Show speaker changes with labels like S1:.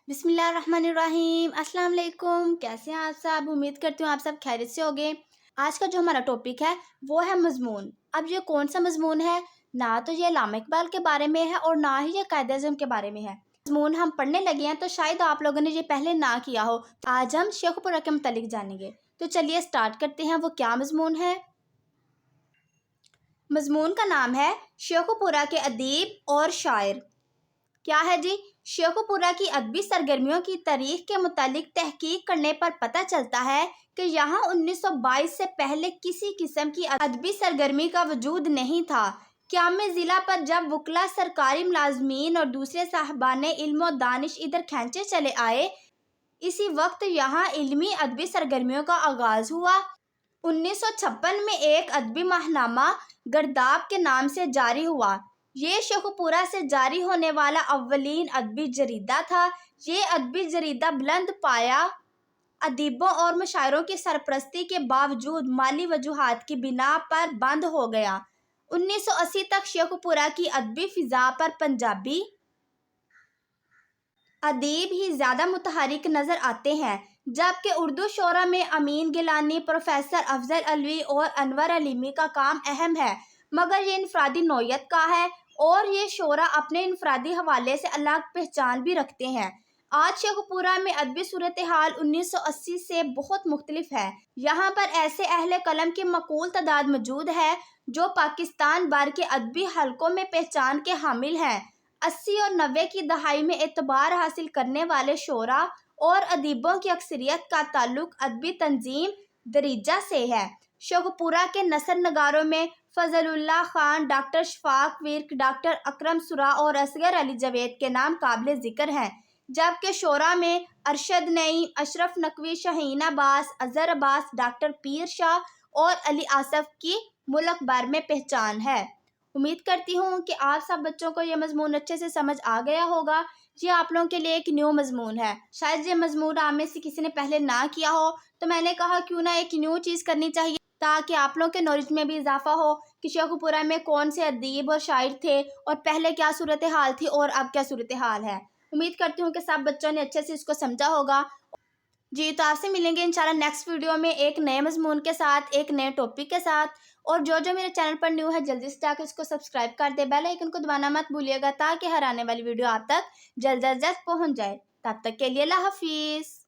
S1: बिस्मिल्लाहिर्रहमानिर्रहीम। अस्सलाम वालेकुम। कैसे हैं आप सब? उम्मीद करती हूँ आप सब खैरियत से होंगे। आज का जो हमारा टॉपिक है वो है मजमून। अब ये कौन सा मजमून है? ना तो ये अल्लामा इकबाल के बारे में है और ना ही ये कायद-ए-आज़म के बारे में है। मजमून हम पढ़ने लगे हैं तो शायद आप लोगों ने ये पहले ना किया हो। आज हम शेखुपुरा के मुतालिक जानेंगे। तो चलिए स्टार्ट करते हैं। वो क्या मजमून है? मजमून का नाम है शेखुपुरा के अदीब और शायर। क्या है जी? शेखुपुरा की अदबी सरगर्मियों की तारीख के मुतालिक तहकीक करने पर पता चलता है कि यहाँ 1922 से पहले किसी किस्म की अदबी सरगर्मी का वजूद नहीं था। क्याम ज़िला पर जब वकला, सरकारी मुलाजमीन और दूसरे साहबाने इल्म और दानिश इधर खींचे चले आए, इसी वक्त यहाँ इल्मी अदबी सरगर्मियों का आगाज़ हुआ। 1956 में एक अदबी माहनामा गर्दाब के नाम से जारी हुआ। ये शेखुपुरा से जारी होने वाला अव्वलीन अदबी जरीदा था। ये अदबी जरीदा बुलंद पाया अदीबों और मुशायरों की सरपरस्ती के बावजूद माली वजूहात की बिना पर बंद हो गया। 1980 तक शेखुपुरा की अदबी फिजा पर पंजाबी अदीब ही ज़्यादा मुतहरिक नज़र आते हैं, जबकि उर्दू शोरा में अमीन गिलानी, प्रोफेसर अफजल अलवी और अनवर अलीमी का काम अहम है, मगर ये इनफरादी नौयत का है और ये शोरा अपने इनफरादी हवाले से अलग पहचान भी रखते हैं। आज शेखुपुरा में अदबी सूरत हाल 1980 से बहुत मुख्तलिफ है। यहाँ पर ऐसे अहले कलम की मकूल तादाद मौजूद है जो पाकिस्तान भर के अदबी हलकों में पहचान के हामिल हैं। 80 और 90 की दहाई में एतबार हासिल करने वाले शोरा और अदीबों की अक्सरियत का ताल्लुक अदबी तंजीम दरीजा से है। शेखुपुरा के नसर नगारों में फजलुल्लाह खान, डॉक्टर शफाक विर्क, डॉक्टर अकरम सुरा और असगर अली जवेद के नाम काबिल ज़िक्र हैं, जबकि शोरा में अरशद नईम, अशरफ नकवी, शाहीन अब्बास, अजहर अब्बास, डॉक्टर पीर शाह और अली आसफ की मुल्क भर में पहचान है। उम्मीद करती हूँ कि आप सब बच्चों को ये मजमून अच्छे से समझ आ गया होगा। ये आप लोगों के लिए एक न्यू मजमून है। शायद ये मजमून आप में से किसी ने पहले ना किया हो, तो मैंने कहा क्यों ना एक न्यू चीज़ करनी चाहिए ताकि आप लोगों के नॉलेज में भी इजाफा हो कि शेखुपुरा में कौन से अदीब और शायर थे और पहले क्या सूरत हाल थी और अब क्या सूरत हाल है। उम्मीद करती हूँ कि सब बच्चों ने अच्छे से इसको समझा होगा। जी, तो आपसे मिलेंगे इंशाल्लाह नेक्स्ट वीडियो में एक नए मजमून के साथ, एक नए टॉपिक के साथ। और जो मेरे चैनल पर न्यू है जल्दी से जाकर इसको सब्सक्राइब कर दे, बेल आइकन को दबाना मत भूलिएगा ताकि हर आने वाली वीडियो आप तक जल्द अज जल्द पहुँच जाए। तब तक के लिए अल्लाह हाफिज़।